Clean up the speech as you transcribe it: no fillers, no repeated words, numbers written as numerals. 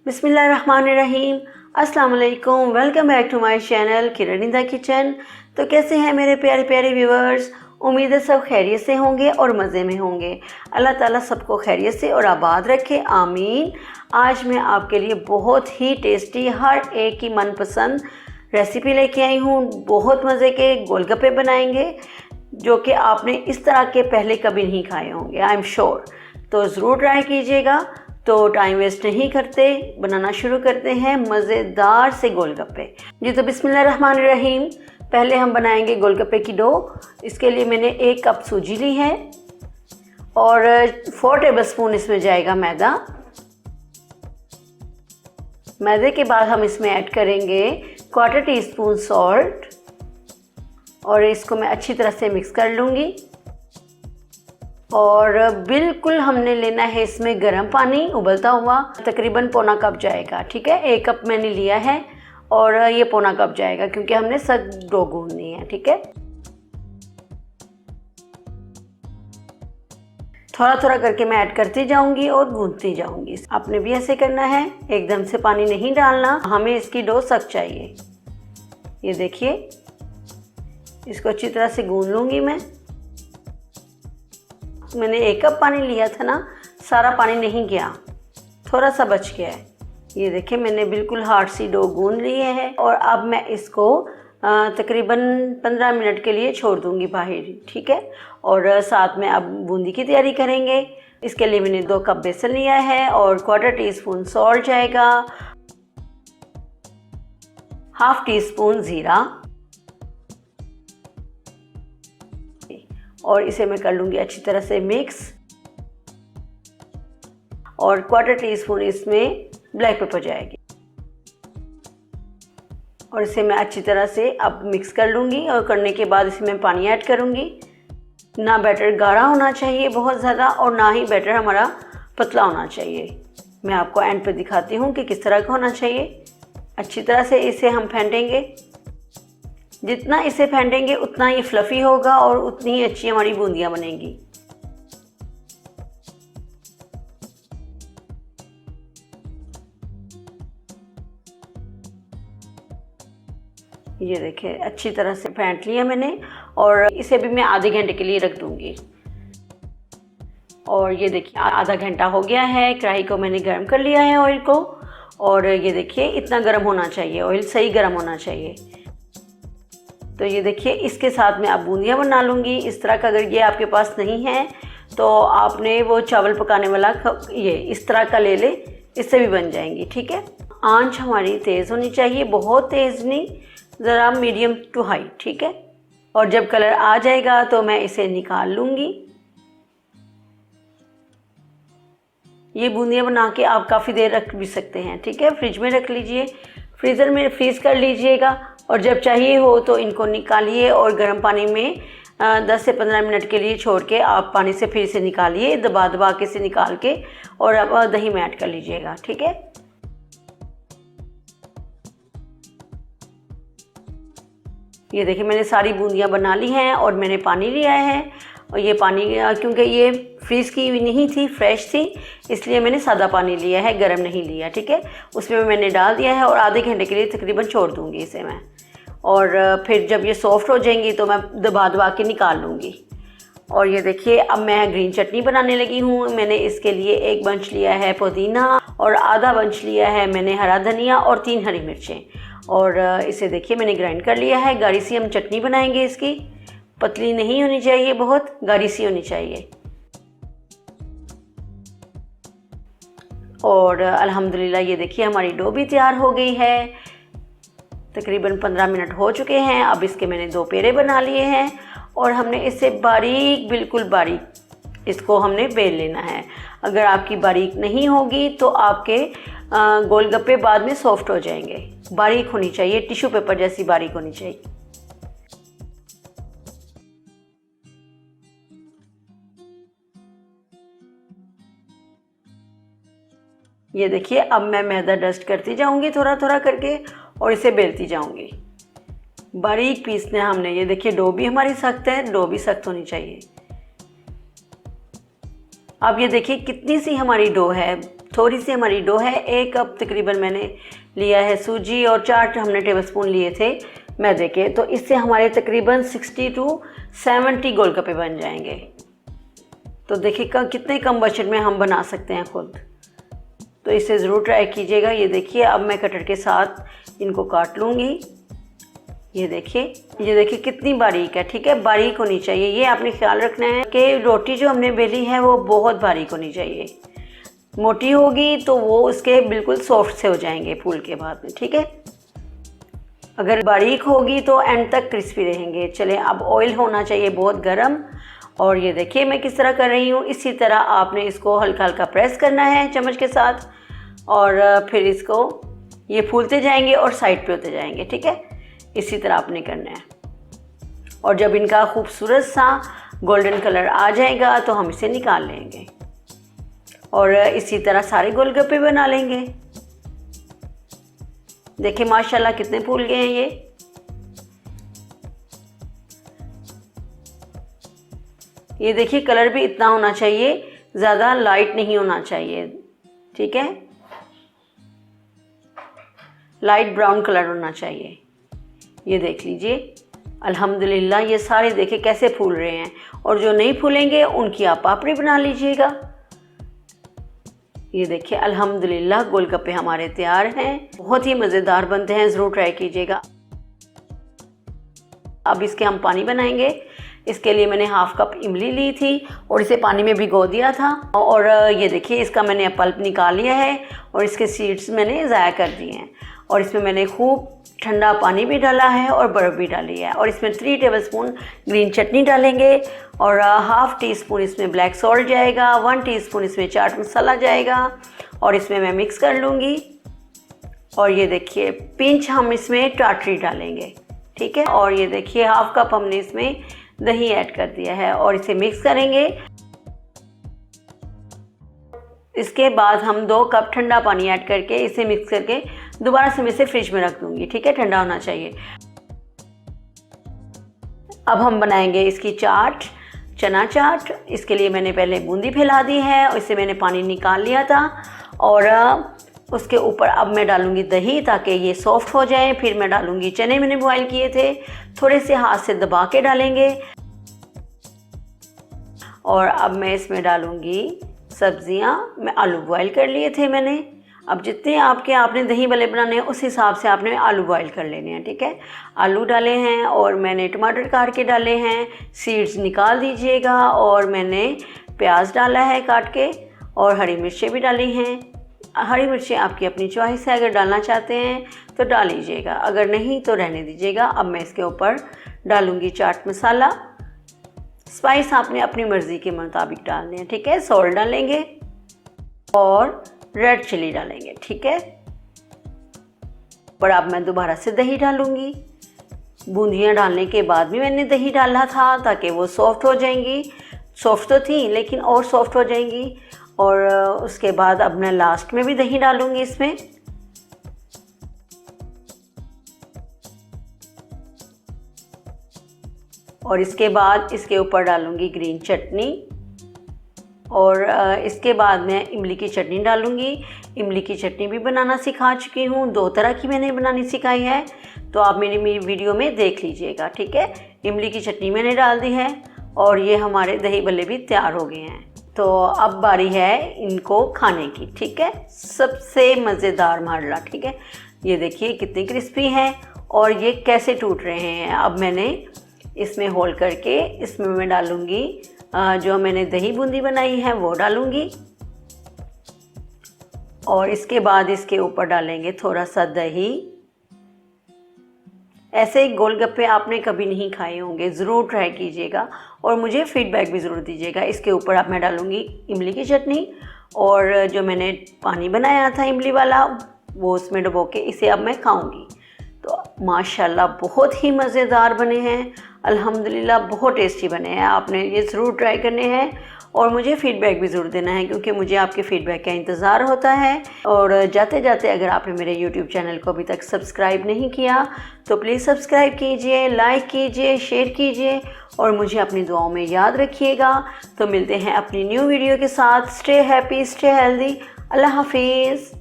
बिस्मिल्लाहिर्रहमानिर्रहीम। अस्सलाम वालेकुम, welcome back to my channel Kiran in the kitchen. तो कैसे हैं मेरे प्यारे प्यारे व्यूवर्स? उम्मीद है सब खैरियत से होंगे और मज़े में होंगे। अल्लाह ताला सबको खैरियत से और आबाद रखे, आमीन। आज मैं आपके लिए बहुत ही टेस्टी, हर एक की मनपसंद रेसिपी लेके आई हूँ। बहुत मज़े के गोलगप्पे बनाएंगे जो कि आपने इस तरह के पहले कभी नहीं खाए होंगे, आई एम श्योर। तो ज़रूर ट्राई कीजिएगा। तो टाइम वेस्ट नहीं करते, बनाना शुरू करते हैं मज़ेदार से गोलगप्पे। जी तो बिस्मिल्लाहिर्रहमानिर्रहीम। पहले हम बनाएंगे गोलगप्पे की डो। इसके लिए मैंने 1 कप सूजी ली है और 4 टेबलस्पून इसमें जाएगा मैदा। मैदे के बाद हम इसमें ऐड करेंगे 1/4 टीस्पून सॉल्ट और इसको मैं अच्छी तरह से मिक्स कर लूँगी। और बिल्कुल हमने लेना है इसमें गर्म पानी उबलता हुआ, तकरीबन पौना कप जाएगा। ठीक है, 1 कप मैंने लिया है और ये पौना कप जाएगा क्योंकि हमने सब डो गूंदनी है। ठीक है, थोड़ा थोड़ा करके मैं ऐड करती जाऊंगी और गूंदती जाऊंगी। आपने भी ऐसे करना है, एकदम से पानी नहीं डालना, हमें इसकी डो सख्त चाहिए। ये देखिए, इसको अच्छी तरह से गूंद लूंगी मैंने 1 कप पानी लिया था ना, सारा पानी नहीं गया, थोड़ा सा बच गया है। ये देखिए, मैंने बिल्कुल हार्ड सी डो गूंद ली है और अब मैं इसको तकरीबन 15 मिनट के लिए छोड़ दूंगी बाहर। ठीक है, और साथ में अब बूंदी की तैयारी करेंगे। इसके लिए मैंने 2 कप बेसन लिया है और 1/4 टीस्पून सॉल्ट जाएगा, 1/2 टीस्पून ज़ीरा और इसे मैं कर लूँगी अच्छी तरह से मिक्स। और 1/4 टीस्पून इसमें ब्लैक पेपर जाएगी और इसे मैं अच्छी तरह से अब मिक्स कर लूँगी। और करने के बाद इसमें पानी ऐड करूँगी। ना बैटर गाढ़ा होना चाहिए बहुत ज़्यादा और ना ही बैटर हमारा पतला होना चाहिए। मैं आपको एंड पे दिखाती हूँ कि किस तरह का होना चाहिए। अच्छी तरह से इसे हम फेंटेंगे, जितना इसे फेंटेंगे उतना ये फ्लफ़ी होगा और उतनी ही अच्छी हमारी बूंदियाँ बनेंगी। ये देखिए, अच्छी तरह से फेंट लिया मैंने और इसे भी मैं आधे घंटे के लिए रख दूंगी। और ये देखिए, आधा घंटा हो गया है। कढ़ाई को मैंने गर्म कर लिया है ऑयल को और ये देखिए, इतना गर्म होना चाहिए, ऑयल सही गर्म होना चाहिए। तो ये देखिए, इसके साथ में आप बूंदियाँ बना लूँगी इस तरह का। अगर ये आपके पास नहीं है तो आपने वो चावल पकाने वाला ये इस तरह का ले ले, इससे भी बन जाएंगी। ठीक है, आंच हमारी तेज़ होनी चाहिए, बहुत तेज़ नहीं, ज़रा मीडियम टू हाई। ठीक है, और जब कलर आ जाएगा तो मैं इसे निकाल लूँगी। ये बूंदियाँ बना के आप काफ़ी देर रख भी सकते हैं। ठीक है, फ्रिज में रख लीजिए, फ्रीज़र में फ्रीज़ कर लीजिएगा और जब चाहिए हो तो इनको निकालिए और गर्म पानी में 10 से 15 मिनट के लिए छोड़ के आप पानी से फिर से निकालिए, दबा दबा के से निकाल के, और अब दही में ऐड कर लीजिएगा। ठीक है, ये देखिए, मैंने सारी बूंदियाँ बना ली हैं और मैंने पानी लिया है। और ये पानी क्योंकि ये फ्रीज़ की हुई नहीं थी, फ्रेश थी, इसलिए मैंने सादा पानी लिया है, गर्म नहीं लिया। ठीक है, उसमें मैंने डाल दिया है और आधे घंटे के लिए तकरीबन छोड़ दूँगी इसे मैं। और फिर जब ये सॉफ्ट हो जाएंगी तो मैं दबा दबा के निकाल लूँगी। और ये देखिए, अब मैं ग्रीन चटनी बनाने लगी हूँ। मैंने इसके लिए 1 बंच लिया है पुदीना और आधा बंच लिया है मैंने हरा धनिया और 3 हरी मिर्चें। और इसे देखिए, मैंने ग्राइंड कर लिया है। गाढ़ी सी हम चटनी बनाएंगे इसकी, पतली नहीं होनी चाहिए, बहुत गाढ़ी सी होनी चाहिए। और अल्हम्दुलिल्लाह ये देखिए, हमारी डो भी तैयार हो गई है। तकरीबन 15 मिनट हो चुके हैं। अब इसके मैंने 2 पेड़े बना लिए हैं और हमने इसे बारीक, बिल्कुल बारीक इसको हमने बेल लेना है। अगर आपकी बारीक नहीं होगी तो आपके गोलगप्पे बाद में सॉफ्ट हो जाएंगे। बारीक होनी चाहिए, टिश्यू पेपर जैसी बारीक होनी चाहिए। ये देखिए, अब मैं मैदा डस्ट करती जाऊंगी थोड़ा थोड़ा करके और इसे बेलती जाऊंगी। बारीक पीसने हमने। ये देखिए, डो भी हमारी सख्त है, डो भी सख्त होनी चाहिए। अब ये देखिए कितनी सी हमारी डो है, थोड़ी सी हमारी डो है, 1 कप तकरीबन मैंने लिया है सूजी और 4 हमने टेबलस्पून लिए थे मैदे के। तो इससे हमारे तकरीबन 60 to 70 गोलगप्पे बन जाएंगे। तो देखिए कितने कम बजट में हम बना सकते हैं खुद। तो इसे ज़रूर ट्राई कीजिएगा। ये देखिए अब मैं कटर के साथ इनको काट लूँगी। ये देखिए कितनी बारीक है, ठीक है, बारीक होनी चाहिए। ये आपने ख्याल रखना है कि रोटी जो हमने बेली है वो बहुत बारीक होनी चाहिए। मोटी होगी तो वो उसके बिल्कुल सॉफ्ट से हो जाएंगे फूल के बाद में, ठीक है। अगर बारीक होगी तो एंड तक क्रिस्पी रहेंगे। चले अब ऑयल होना चाहिए बहुत गर्म। और ये देखिए मैं किस तरह कर रही हूँ। इसी तरह आपने इसको हल्का हल्का प्रेस करना है चम्मच के साथ और फिर इसको ये फूलते जाएंगे और साइड पे होते जाएंगे, ठीक है। इसी तरह आपने करना है। और जब इनका खूबसूरत सा गोल्डन कलर आ जाएगा तो हम इसे निकाल लेंगे और इसी तरह सारे गोलगप्पे बना लेंगे। देखिए माशाल्लाह कितने फूल गए हैं ये देखिए कलर भी इतना होना चाहिए, ज़्यादा लाइट नहीं होना चाहिए, ठीक है, लाइट ब्राउन कलर होना चाहिए। ये देख लीजिए अल्हम्दुलिल्लाह ये सारे देखिए कैसे फूल रहे हैं। और जो नहीं फूलेंगे उनकी आप पापड़ी बना लीजिएगा। ये देखिए अल्हम्दुलिल्लाह गोलगप्पे हमारे तैयार हैं। बहुत ही मज़ेदार बनते हैं, ज़रूर ट्राई कीजिएगा। अब इसके हम पानी बनाएंगे। इसके लिए मैंने 1/2 कप इमली ली थी और इसे पानी में भिगो दिया था। और ये देखिए इसका मैंने पल्प निकाल लिया है और इसके सीड्स मैंने ज़ाया कर दिए हैं। और इसमें मैंने खूब ठंडा पानी भी डाला है और बर्फ़ भी डाली है। और इसमें 3 टेबलस्पून ग्रीन चटनी डालेंगे और 1/2 टीस्पून इसमें ब्लैक सॉल्ट जाएगा, 1 टीस्पून इसमें चाट मसाला जाएगा और इसमें मैं मिक्स कर लूँगी। और ये देखिए पिंच हम इसमें टाटरी डालेंगे, ठीक है। और ये देखिए 1/2 कप हमने इसमें दही ऐड कर दिया है और इसे मिक्स करेंगे। इसके बाद हम 2 कप ठंडा पानी ऐड करके इसे मिक्स करके दोबारा से मैं इसे फ्रिज में रख दूंगी, ठीक है, ठंडा होना चाहिए। अब हम बनाएंगे इसकी चाट, चना चाट। इसके लिए मैंने पहले बूंदी फैला दी है और इसे मैंने पानी निकाल लिया था। और उसके ऊपर अब मैं डालूंगी दही ताकि ये सॉफ्ट हो जाए। फिर मैं डालूंगी चने मैंने बॉईल किए थे, थोड़े से हाथ से दबा के डालेंगे। और अब मैं इसमें डालूंगी सब्जियां। मैं आलू बॉईल कर लिए थे मैंने। अब जितने आपने दही वाले बनाने हैं उस हिसाब से आपने आलू बॉईल कर लेने हैं, ठीक है। आलू डाले हैं और मैंने टमाटर काट के डाले हैं, सीड्स निकाल दीजिएगा। और मैंने प्याज डाला है काट के और हरी मिर्चें भी डाली हैं। हरी मिर्चें आपकी अपनी चॉइस है, अगर डालना चाहते हैं तो डाल लीजिएगा, अगर नहीं तो रहने दीजिएगा। अब मैं इसके ऊपर डालूँगी चाट मसाला। स्पाइस आपने अपनी मर्ज़ी के मुताबिक डालने हैं, ठीक है। सॉल्ट डालेंगे और रेड चिली डालेंगे, ठीक है। पर अब मैं दोबारा से दही डालूँगी। बूंदियाँ डालने के बाद भी मैंने दही डाला था ताकि वो सॉफ्ट हो जाएंगी। सॉफ्ट तो थी लेकिन और सॉफ्ट हो जाएंगी। और उसके बाद अब मैं लास्ट में भी दही डालूँगी इसमें। और इसके बाद इसके ऊपर डालूँगी ग्रीन चटनी। और इसके बाद मैं इमली की चटनी डालूँगी। इमली की चटनी भी बनाना सिखा चुकी हूँ, 2 तरह की मैंने बनानी सिखाई है, तो आप मेरी वीडियो में देख लीजिएगा, ठीक है। इमली की चटनी मैंने डाल दी है और ये हमारे दही बल्ले भी तैयार हो गए हैं। तो अब बारी है इनको खाने की, ठीक है। सबसे मज़ेदार मारला, ठीक है। ये देखिए कितने क्रिस्पी हैं और ये कैसे टूट रहे हैं। अब मैंने इसमें होल करके इसमें मैं डालूँगी जो मैंने दही बूंदी बनाई है वो डालूँगी। और इसके बाद इसके ऊपर डालेंगे थोड़ा सा दही। ऐसे गोलगप्पे आपने कभी नहीं खाए होंगे, ज़रूर ट्राई कीजिएगा और मुझे फीडबैक भी ज़रूर दीजिएगा। इसके ऊपर अब मैं डालूँगी इमली की चटनी और जो मैंने पानी बनाया था इमली वाला वो उसमें डुबो के इसे अब मैं खाऊँगी। तो माशाल्लाह बहुत ही मज़ेदार बने हैं, अल्हम्दुलिल्लाह बहुत टेस्टी बने हैं। आपने ये ज़रूर ट्राई करने हैं और मुझे फ़ीडबैक भी ज़रूर देना है क्योंकि मुझे आपके फ़ीडबैक का इंतज़ार होता है। और जाते जाते अगर आपने मेरे YouTube चैनल को अभी तक सब्सक्राइब नहीं किया तो प्लीज़ सब्सक्राइब कीजिए, लाइक कीजिए, शेयर कीजिए और मुझे अपनी दुआओं में याद रखिएगा। तो मिलते हैं अपनी न्यू वीडियो के साथ। Stay happy, stay healthy. अल्लाह हाफिज़।